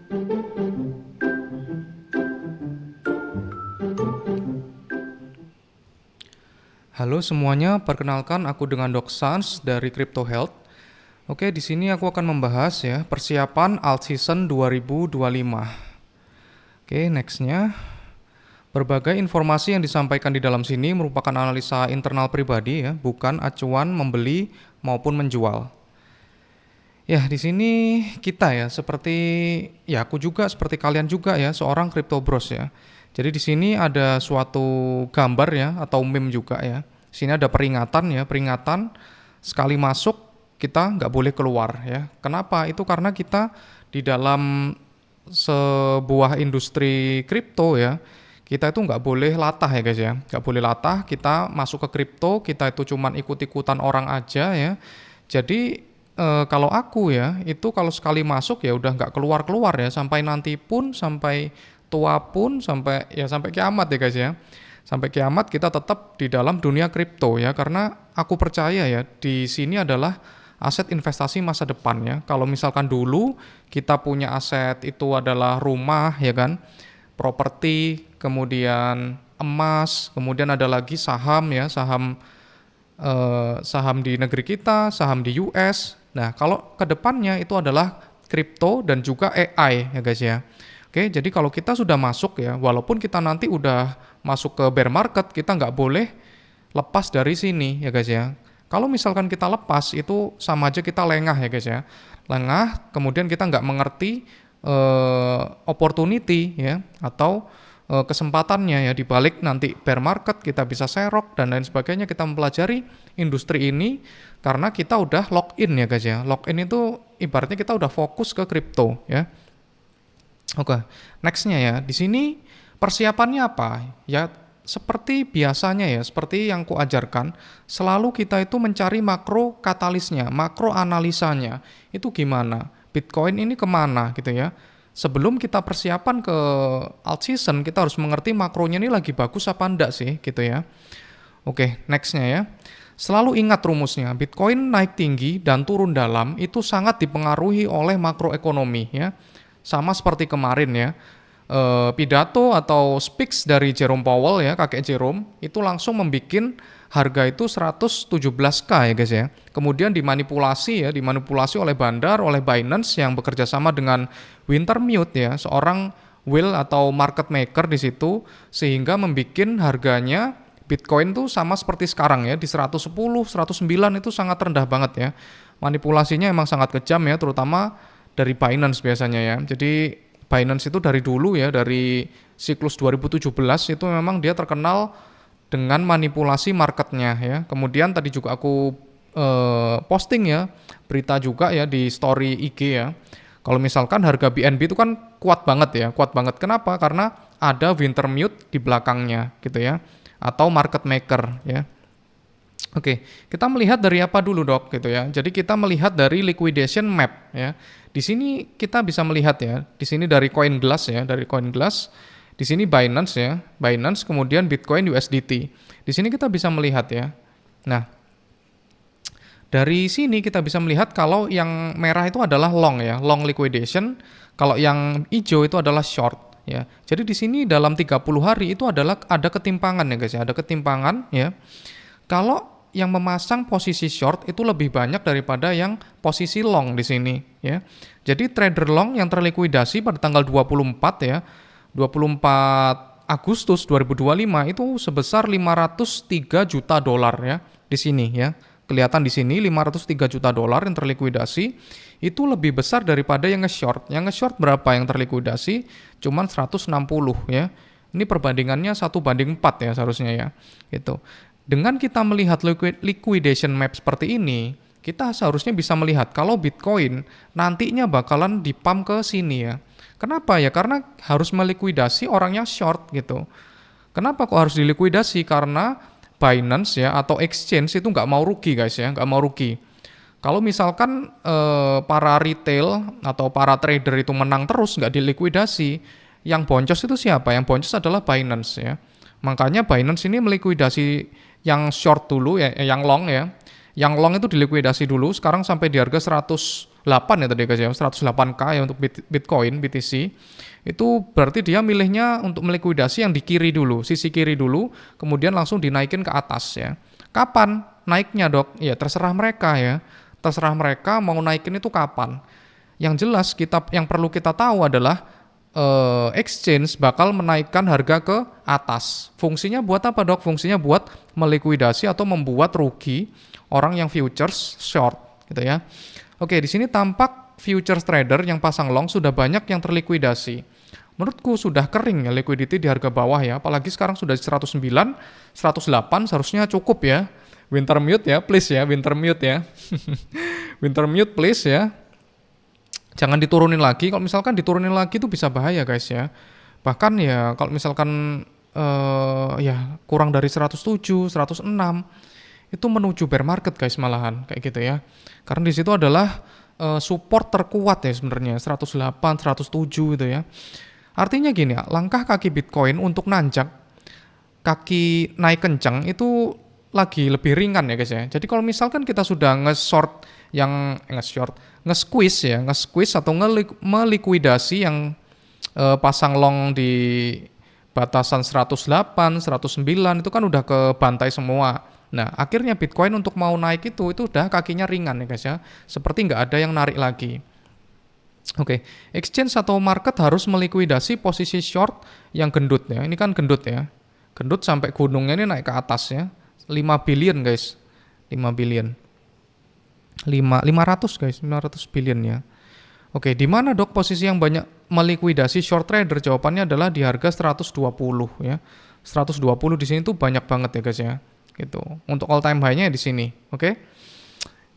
Halo semuanya, perkenalkan aku dengan Dok Sans dari Crypto Health. Oke, di sini aku akan membahas ya persiapan alt season 2025. Oke, nextnya. Berbagai informasi yang disampaikan di dalam sini merupakan analisa internal pribadi ya, bukan acuan membeli maupun menjual. Ya, di sini kita ya seperti ya aku juga seperti kalian juga ya, seorang crypto bros ya. Jadi di sini ada suatu gambar ya atau meme juga ya. Di sini ada peringatan ya, peringatan sekali masuk kita nggak boleh keluar ya. Kenapa? Itu karena kita di dalam sebuah industri kripto ya, kita itu nggak boleh latah ya guys ya, nggak boleh latah. Kita masuk ke kripto, kita itu cuman ikut-ikutan orang aja ya. Jadi kalau aku ya, itu kalau sekali masuk ya udah nggak keluar-keluar ya, sampai nanti pun, sampai tua pun, sampai ya sampai kiamat ya guys ya. Sampai kiamat kita tetap di dalam dunia kripto ya, karena aku percaya ya di sini adalah aset investasi masa depan ya. Kalau misalkan dulu kita punya aset itu adalah rumah ya kan, properti, kemudian emas, kemudian ada lagi saham ya, saham di negeri kita, saham di US. Nah, kalau kedepannya itu adalah kripto dan juga AI ya guys ya. Oke, jadi kalau kita sudah masuk ya, walaupun kita nanti udah masuk ke bear market, kita nggak boleh lepas dari sini ya guys ya. Kalau misalkan kita lepas, itu sama aja kita lengah ya guys ya. Lengah, kemudian kita nggak mengerti opportunity ya, atau kesempatannya ya, di balik nanti bear market kita bisa serok dan lain sebagainya. Kita mempelajari industri ini karena kita udah lock in ya guys ya. Lock in itu ibaratnya kita udah fokus ke kripto ya. Oke, nextnya ya, di sini persiapannya apa ya? Seperti biasanya ya, seperti yang kuajarkan, selalu kita itu mencari makro katalisnya, makro analisanya. Itu gimana? Bitcoin ini kemana gitu ya? Sebelum kita persiapan ke alt season, kita harus mengerti makronya ini lagi bagus apa enggak sih gitu ya. Oke, nextnya ya. Selalu ingat rumusnya, Bitcoin naik tinggi dan turun dalam itu sangat dipengaruhi oleh makroekonomi ya. Sama seperti kemarin ya, pidato atau speech dari Jerome Powell ya, kakek Jerome, itu langsung membuat harga itu 117k ya guys ya. Kemudian dimanipulasi oleh bandar, oleh Binance yang bekerja sama dengan Wintermute ya, seorang whale atau market maker di situ, sehingga membuat harganya Bitcoin tuh sama seperti sekarang ya, di 110, 109 itu sangat rendah banget ya. Manipulasinya emang sangat kejam ya, terutama dari Binance biasanya ya. Jadi Binance itu dari dulu ya, dari siklus 2017 itu memang dia terkenal dengan manipulasi marketnya ya. Kemudian tadi juga aku posting ya, berita juga ya di story IG ya. Kalau misalkan harga BNB itu kan kuat banget ya, kuat banget. Kenapa? Karena ada Wintermute di belakangnya gitu ya, atau market maker ya. Oke, kita melihat dari apa dulu dok gitu ya. Jadi kita melihat dari liquidation map ya. Di sini kita bisa melihat ya. Di sini dari CoinGlass ya, dari CoinGlass. Di sini Binance ya, Binance kemudian Bitcoin USDT. Di sini kita bisa melihat ya. Nah, dari sini kita bisa melihat kalau yang merah itu adalah long ya, long liquidation. Kalau yang hijau itu adalah short ya. Jadi di sini dalam 30 hari itu adalah ada ketimpangan ya guys ya, ada ketimpangan ya. Kalau yang memasang posisi short itu lebih banyak daripada yang posisi long di sini ya. Jadi trader long yang terlikuidasi pada tanggal 24 ya, 24 Agustus 2025 itu sebesar 503 juta dolar ya di sini ya. Kelihatan di sini 503 juta dolar yang terlikuidasi itu lebih besar daripada yang nge-short. Yang nge-short berapa yang terlikuidasi? Cuman 160 ya. Ini perbandingannya 1:4 ya seharusnya ya. Gitu. Dengan kita melihat liquidation map seperti ini, kita seharusnya bisa melihat kalau Bitcoin nantinya bakalan dipump ke sini ya. Kenapa ya? Karena harus melikuidasi orang yang short gitu. Kenapa kok harus dilikuidasi? Karena Binance ya atau exchange itu nggak mau rugi guys ya, nggak mau rugi. Kalau misalkan para retail atau para trader itu menang terus nggak dilikuidasi, yang boncos itu siapa? Yang boncos adalah Binance ya. Makanya Binance ini melikuidasi yang short dulu ya, yang long ya. Yang long itu dilikuidasi dulu, sekarang sampai di harga 150 108 ya tadi guys ya, 108k ya untuk Bitcoin BTC. Itu berarti dia milihnya untuk melikuidasi yang di kiri dulu, sisi kiri dulu, kemudian langsung dinaikin ke atas ya. Kapan naiknya dok? Ya terserah mereka ya. Terserah mereka mau naikin itu kapan. Yang jelas yang perlu kita tahu adalah exchange bakal menaikkan harga ke atas. Fungsinya buat apa dok? Fungsinya buat melikuidasi atau membuat rugi orang yang futures short gitu ya. Oke, di sini tampak futures trader yang pasang long sudah banyak yang terlikuidasi. Menurutku sudah kering ya liquidity di harga bawah ya, apalagi sekarang sudah 109, 108 seharusnya cukup ya. Winter mute ya, please ya, winter mute ya. Winter mute please ya. Jangan diturunin lagi, kalau misalkan diturunin lagi itu bisa bahaya guys ya. Bahkan ya kalau misalkan ya kurang dari 107, 106 itu menuju bear market guys malahan kayak gitu ya. Karena di situ adalah support terkuat ya sebenarnya 108, 107 gitu ya. Artinya gini ya, langkah kaki Bitcoin untuk nanjak, kaki naik kencang itu lagi lebih ringan ya guys ya. Jadi kalau misalkan kita sudah nge-squeeze atau melikuidasi yang pasang long di batasan 108, 109 itu kan udah ke bantai semua. Nah, akhirnya Bitcoin untuk mau naik itu udah kakinya ringan ya guys ya. Seperti nggak ada yang narik lagi. Oke, exchange atau market harus melikuidasi posisi short yang gendut ya. Ini kan gendut ya. Gendut sampai gunungnya ini naik ke atas ya. 5 billion guys. 5 billion. 500 guys, 500 billion ya. Oke, di mana dok posisi yang banyak melikuidasi short trader? Jawabannya adalah di harga 120 ya. 120 di sini tuh banyak banget ya guys ya. Gitu. Untuk all time high-nya di sini. Oke.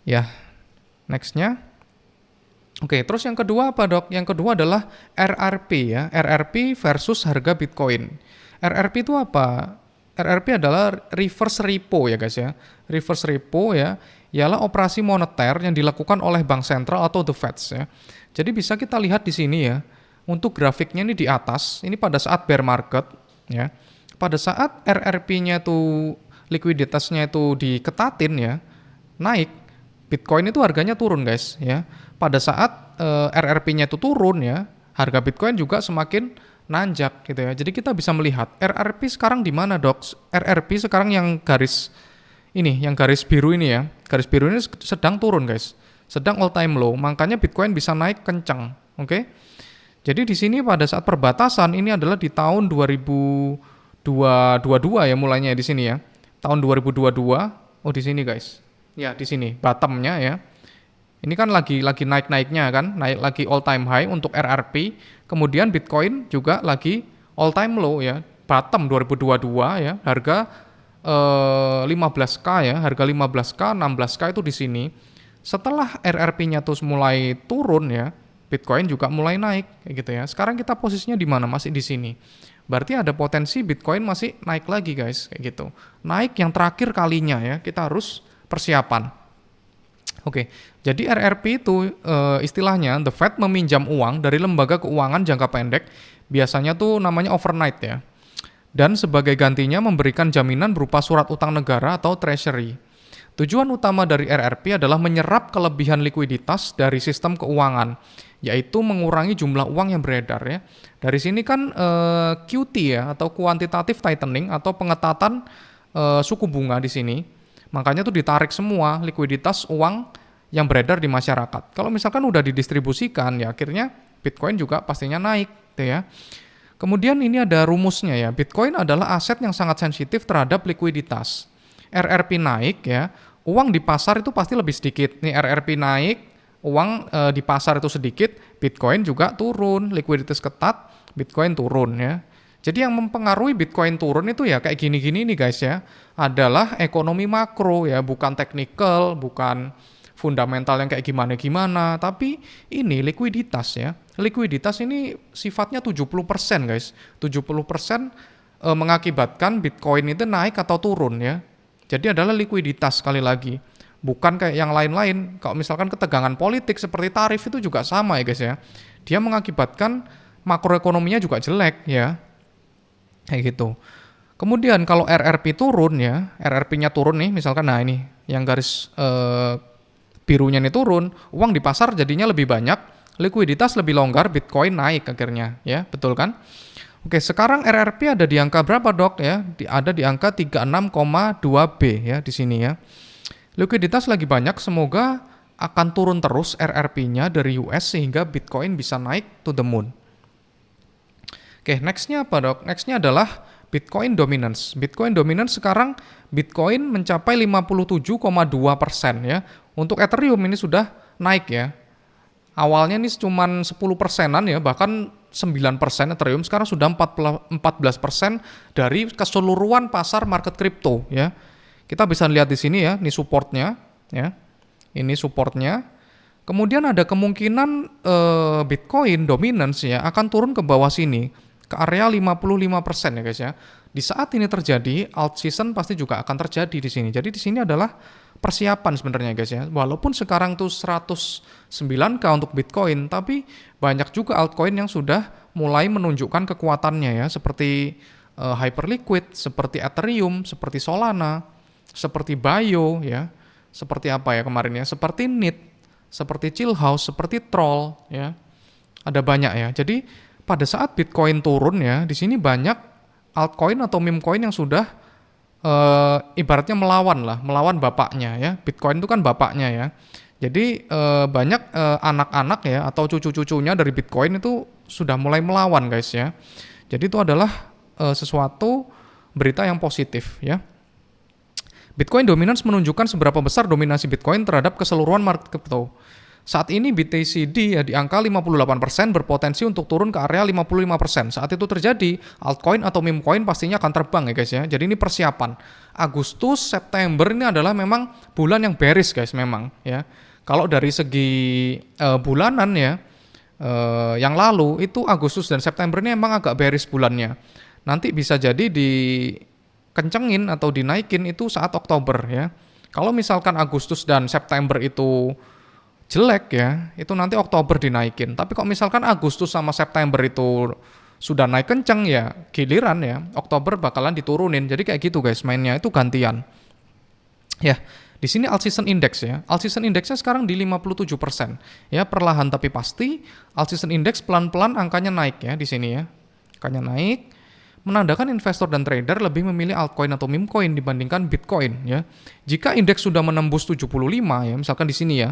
Ya. Next-nya. Oke, terus yang kedua apa dok? Yang kedua adalah RRP ya, RRP versus harga Bitcoin. RRP itu apa? RRP adalah reverse repo ya guys ya. Reverse repo ya, ialah operasi moneter yang dilakukan oleh bank sentral atau the Fed ya. Jadi bisa kita lihat di sini ya, untuk grafiknya ini di atas, ini pada saat bear market ya. Pada saat RRP-nya tuh likuiditasnya itu diketatin ya, naik, Bitcoin itu harganya turun guys ya. Pada saat RRP-nya itu turun ya, harga Bitcoin juga semakin nanjak gitu ya. Jadi kita bisa melihat RRP sekarang di mana dok? RRP sekarang yang garis biru ini ya. Garis biru ini sedang turun guys. Sedang all time low, makanya Bitcoin bisa naik kencang. Oke. Jadi di sini pada saat perbatasan ini adalah di tahun 2022 ya mulainya di sini ya. Tahun 2022. Oh di sini guys. Ya di sini bottomnya ya. Ini kan lagi naik-naiknya kan, naik lagi all time high untuk RRP, kemudian Bitcoin juga lagi all time low ya, bottom 2022 ya, harga 15k ya, harga 15k, 16k itu di sini. Setelah RRP-nya tuh mulai turun ya, Bitcoin juga mulai naik kayak gitu ya. Sekarang kita posisinya di mana? Masih di sini. Berarti ada potensi Bitcoin masih naik lagi guys, kayak gitu. Naik yang terakhir kalinya ya, kita harus persiapan. Oke, jadi RRP itu istilahnya the Fed meminjam uang dari lembaga keuangan jangka pendek, biasanya tuh namanya overnight ya. Dan sebagai gantinya memberikan jaminan berupa surat utang negara atau treasury. Tujuan utama dari RRP adalah menyerap kelebihan likuiditas dari sistem keuangan, yaitu mengurangi jumlah uang yang beredar ya. Dari sini kan QT ya atau quantitative tightening atau pengetatan suku bunga di sini. Makanya tuh ditarik semua likuiditas uang yang beredar di masyarakat. Kalau misalkan udah didistribusikan ya akhirnya Bitcoin juga pastinya naik gitu ya. Kemudian ini ada rumusnya ya. Bitcoin adalah aset yang sangat sensitif terhadap likuiditas. RRP naik ya, uang di pasar itu pasti lebih sedikit. Nih RRP naik, uang di pasar itu sedikit, Bitcoin juga turun, likuiditas ketat, Bitcoin turun ya. Jadi yang mempengaruhi Bitcoin turun itu ya kayak gini-gini nih guys ya, adalah ekonomi makro ya, bukan teknikal, bukan fundamental yang kayak gimana-gimana, tapi ini likuiditas ya. Likuiditas ini sifatnya 70% guys. 70% mengakibatkan Bitcoin itu naik atau turun ya. Jadi adalah likuiditas sekali lagi. Bukan kayak yang lain-lain. Kalau misalkan ketegangan politik seperti tarif itu juga sama ya guys ya. Dia mengakibatkan makroekonominya juga jelek ya. Kayak gitu. Kemudian kalau RRP turun ya, RRP-nya turun nih misalkan, nah ini yang garis birunya ini turun, uang di pasar jadinya lebih banyak, likuiditas lebih longgar, Bitcoin naik akhirnya, ya, betul kan? Oke, sekarang RRP ada di angka berapa, Dok, ya? Ada di angka 36,2 B ya di sini ya. Likuiditas lagi banyak, semoga akan turun terus RRP-nya dari US sehingga Bitcoin bisa naik to the moon. Oke, nextnya apa, Dok? Nextnya adalah Bitcoin dominance. Bitcoin dominance sekarang Bitcoin mencapai 57,2% ya. Untuk Ethereum ini sudah naik ya. Awalnya ini cuma 10%-an ya, bahkan 9% Ethereum, sekarang sudah 14% dari keseluruhan pasar market crypto ya. Kita bisa lihat di sini ya, ini supportnya ya. Ini supportnya. Kemudian ada kemungkinan Bitcoin dominance ya akan turun ke bawah sini ke area 55% ya guys ya. Di saat ini terjadi, alt season pasti juga akan terjadi di sini. Jadi di sini adalah persiapan sebenarnya guys ya. Walaupun sekarang tuh 109k untuk Bitcoin, tapi banyak juga altcoin yang sudah mulai menunjukkan kekuatannya ya, seperti Hyperliquid, seperti Ethereum, seperti Solana, seperti Bio ya. Seperti apa ya kemarin ya? Seperti NIT, seperti Chillhouse, seperti Troll ya. Ada banyak ya. Jadi pada saat Bitcoin turun ya, di sini banyak altcoin atau meme coin yang sudah ibaratnya melawan bapaknya ya. Bitcoin itu kan bapaknya ya. Jadi banyak anak-anak ya atau cucu-cucunya dari Bitcoin itu sudah mulai melawan guys ya. Jadi itu adalah sesuatu berita yang positif ya. Bitcoin dominance menunjukkan seberapa besar dominasi Bitcoin terhadap keseluruhan market crypto. Saat ini BTCD ya di angka 58% berpotensi untuk turun ke area 55%. Saat itu terjadi, altcoin atau meme coin pastinya akan terbang ya guys ya. Jadi ini persiapan. Agustus, September ini adalah memang bulan yang bearish guys memang ya. Kalau dari segi bulanan ya, yang lalu itu Agustus dan September ini emang agak bearish bulannya. Nanti bisa jadi dikencengin atau dinaikin itu saat Oktober ya. Kalau misalkan Agustus dan September itu jelek ya, itu nanti Oktober dinaikin. Tapi kok misalkan Agustus sama September itu sudah naik kenceng ya, giliran ya, Oktober bakalan diturunin. Jadi kayak gitu guys, mainnya itu gantian. Ya, di sini alt season index ya. Alt season indexnya sekarang di 57%. Ya, perlahan tapi pasti alt season index pelan-pelan angkanya naik ya di sini ya. Angkanya naik, menandakan investor dan trader lebih memilih altcoin atau meme coin dibandingkan Bitcoin ya. Jika indeks sudah menembus 75 ya, misalkan di sini ya.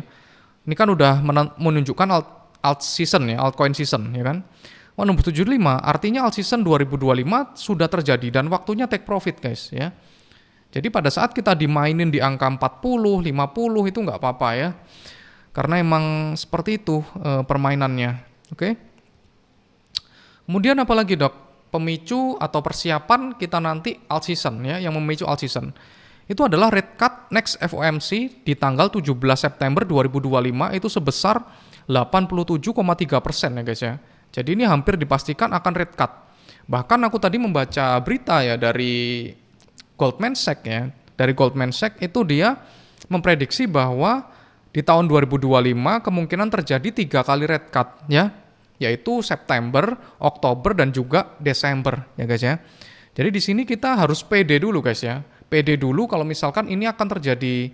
Ini kan udah menunjukkan alt season ya, altcoin season ya kan. Menembus 75 artinya alt season 2025 sudah terjadi dan waktunya take profit guys ya. Jadi pada saat kita dimainin di angka 40, 50 itu nggak apa-apa ya. Karena emang seperti itu permainannya. Oke. Kemudian apa lagi dok? Pemicu atau persiapan kita nanti alt season ya, yang memicu alt season. Itu adalah rate cut next FOMC di tanggal 17 September 2025 itu sebesar 87,3% ya guys ya. Jadi ini hampir dipastikan akan rate cut. Bahkan aku tadi membaca berita ya dari Goldman Sachs ya. Dari Goldman Sachs itu dia memprediksi bahwa di tahun 2025 kemungkinan terjadi 3 kali rate cut ya. Yaitu September, Oktober dan juga Desember ya guys ya. Jadi di sini kita harus pede dulu guys ya. PD dulu kalau misalkan ini akan terjadi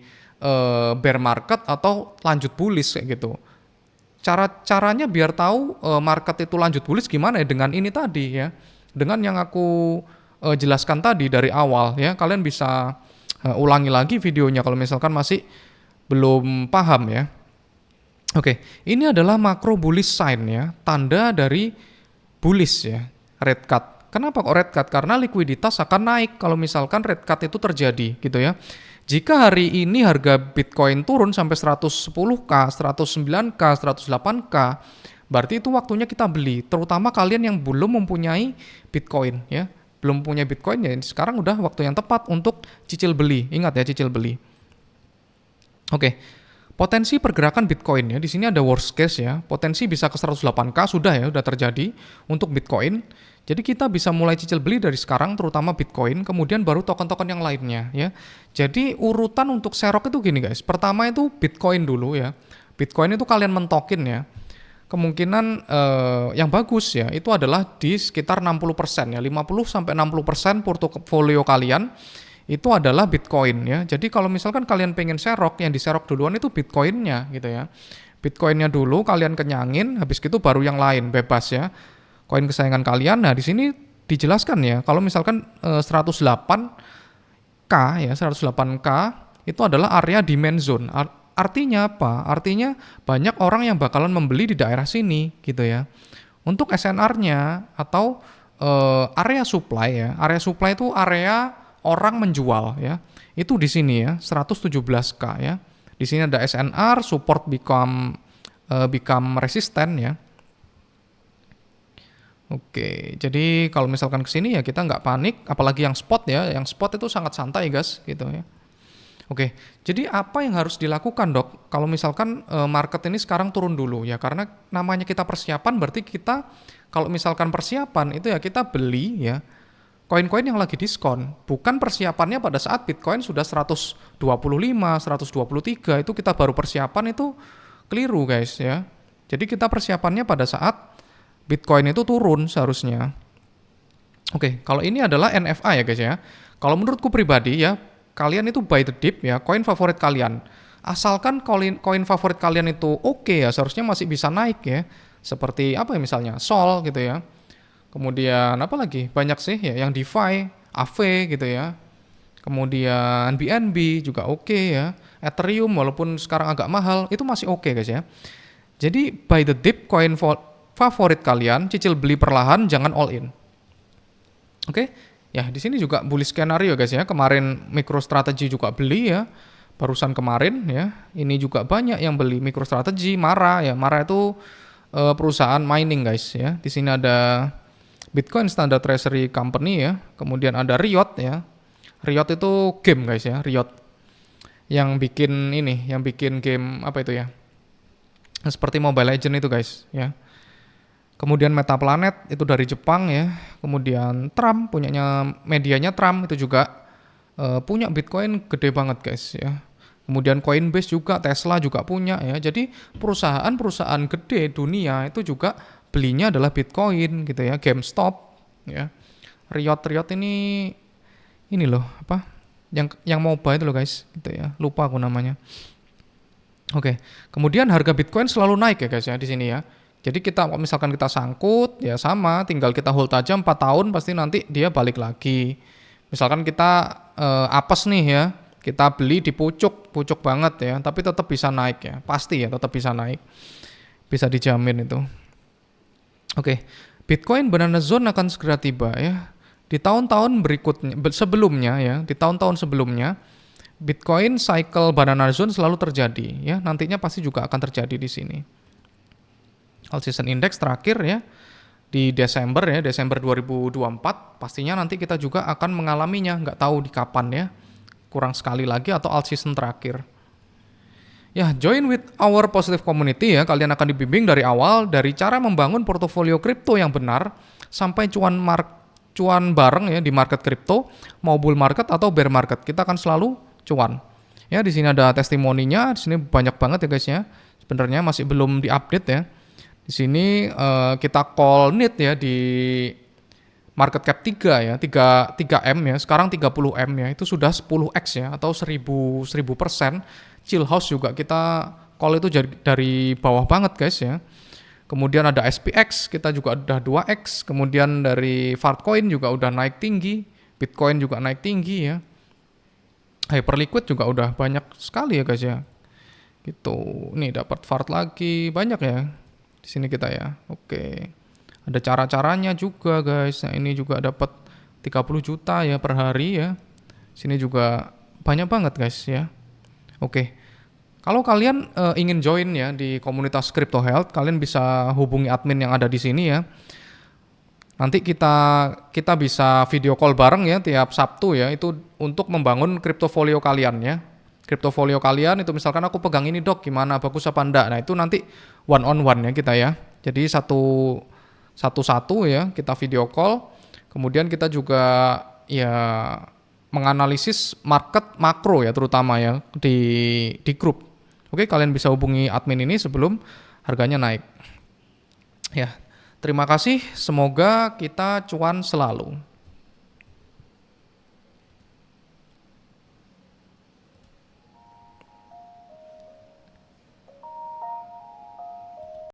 bear market atau lanjut bullish kayak gitu. Caranya biar tahu market itu lanjut bullish gimana ya dengan ini tadi ya. Dengan yang aku jelaskan tadi dari awal ya. Kalian bisa ulangi lagi videonya kalau misalkan masih belum paham ya. Oke, ini adalah macro bullish sign ya. Tanda dari bullish ya, rate cut. Kenapa kok rate cut? Karena likuiditas akan naik kalau misalkan rate cut itu terjadi gitu ya. Jika hari ini harga Bitcoin turun sampai 110k, 109k, 108k, berarti itu waktunya kita beli. Terutama kalian yang belum mempunyai Bitcoin ya. Belum punya Bitcoin ya sekarang udah waktu yang tepat untuk cicil beli. Ingat ya cicil beli. Oke. Potensi pergerakan Bitcoin ya. Di sini ada worst case ya. Potensi bisa ke 108k sudah terjadi untuk Bitcoin. Jadi kita bisa mulai cicil beli dari sekarang terutama Bitcoin, kemudian baru token-token yang lainnya ya. Jadi urutan untuk serok itu gini guys. Pertama itu Bitcoin dulu ya. Bitcoin itu kalian mentokin ya. Kemungkinan yang bagus ya itu adalah di sekitar 60% ya. 50 sampai 60% portofolio kalian itu adalah Bitcoin ya. Jadi kalau misalkan kalian pengen serok, yang diserok duluan itu Bitcoinnya gitu ya. Bitcoinnya dulu kalian kenyangin, habis gitu baru yang lain bebas ya. Koin kesayangan kalian. Nah di sini dijelaskan ya, kalau misalkan 108K ya, 108K itu adalah area demand zone. Artinya apa? Artinya banyak orang yang bakalan membeli di daerah sini gitu ya. Untuk SNR-nya atau area supply ya. Area supply itu area orang menjual ya. Itu di sini ya, 117K ya. Di sini ada SNR, support become resistant ya. Oke, jadi kalau misalkan ke sini ya kita nggak panik, apalagi yang spot ya. Yang spot itu sangat santai guys gitu ya. Oke, jadi apa yang harus dilakukan dok? Kalau misalkan market ini sekarang turun dulu ya, karena namanya kita persiapan, berarti kita kalau misalkan persiapan itu ya kita beli ya koin-koin yang lagi diskon, bukan persiapannya pada saat Bitcoin sudah 125, 123 itu kita baru persiapan, itu keliru guys ya. Jadi kita persiapannya pada saat Bitcoin itu turun seharusnya. Oke, kalau ini adalah NFA ya guys ya. Kalau menurutku pribadi ya, kalian itu buy the dip ya, koin favorit kalian. Asalkan koin favorit kalian itu oke ya, seharusnya masih bisa naik ya. Seperti apa ya misalnya, Sol gitu ya. Kemudian apa lagi? Banyak sih ya yang DeFi, AV gitu ya. Kemudian BNB juga oke ya. Ethereum walaupun sekarang agak mahal, itu masih oke guys ya. Jadi buy the dip koin favorit kalian, cicil beli perlahan, jangan all in. Oke? Ya, di sini juga bullish skenario guys ya. Kemarin MicroStrategy juga beli ya. Barusan kemarin ya. Ini juga banyak yang beli MicroStrategy, Mara ya. Mara itu perusahaan mining guys ya. Di sini ada Bitcoin Standard Treasury Company ya. Kemudian ada Riot ya. Riot itu game guys ya, Riot. Yang bikin ini, yang bikin game apa itu ya? Seperti Mobile Legends itu guys ya. Kemudian Metaplanet itu dari Jepang ya. Kemudian Trump, punyanya medianya Trump itu juga punya Bitcoin gede banget guys ya. Kemudian Coinbase juga, Tesla juga punya ya. Jadi perusahaan-perusahaan gede dunia itu juga belinya adalah Bitcoin gitu ya. GameStop ya. Riot ini loh apa? Yang mobile itu loh guys gitu ya. Lupa aku namanya. Oke. Kemudian harga Bitcoin selalu naik ya guys ya di sini ya. Jadi kita misalkan kita sangkut ya sama, tinggal kita hold aja 4 tahun pasti nanti dia balik lagi. Misalkan kita apes nih ya, kita beli di pucuk banget ya, tapi tetap bisa naik ya, pasti ya tetap bisa naik, bisa dijamin itu. Oke, Bitcoin Banana Zone akan segera tiba ya. Di tahun-tahun berikutnya, sebelumnya ya, di tahun-tahun sebelumnya, Bitcoin cycle Banana Zone selalu terjadi ya, nantinya pasti juga akan terjadi di sini. All Season Index terakhir ya di Desember 2024 pastinya nanti kita juga akan mengalaminya, nggak tahu di kapan ya, kurang sekali lagi atau all season terakhir. Ya, join with our positive community ya, kalian akan dibimbing dari awal dari cara membangun portofolio kripto yang benar sampai cuan bareng ya di market kripto, mau bull market atau bear market, kita akan selalu cuan. Ya, di sini ada testimoninya, di sini banyak banget ya guys ya. Sebenarnya masih belum diupdate ya. Di sini kita call need ya di market cap 3 ya, 3M ya, sekarang 30M ya, itu sudah 10x ya, atau 1000%. Chill House juga kita call itu dari bawah banget guys ya. Kemudian ada SPX, kita juga udah 2x, kemudian dari Fartcoin juga udah naik tinggi, Bitcoin juga naik tinggi ya. Hyperliquid juga udah banyak sekali ya guys ya. Gitu. Nih dapat Fart lagi, banyak ya. Di sini kita ya. Oke. Ada cara-caranya juga guys. Nah, ini juga dapat 30 juta ya per hari ya. Sini juga banyak banget guys ya. Oke. Kalau kalian ingin join ya di komunitas Crypto Health, kalian bisa hubungi admin yang ada di sini ya. Nanti kita bisa video call bareng ya tiap Sabtu ya, itu untuk membangun kriptofolio kalian ya. Kriptofolio kalian itu misalkan aku pegang ini dok, gimana bagus apa enggak. Nah, itu nanti one on one ya kita ya. Jadi satu-satu ya kita video call. Kemudian kita juga ya menganalisis market makro ya terutama ya di grup. Oke, kalian bisa hubungi admin ini sebelum harganya naik. Ya. Terima kasih, semoga kita cuan selalu.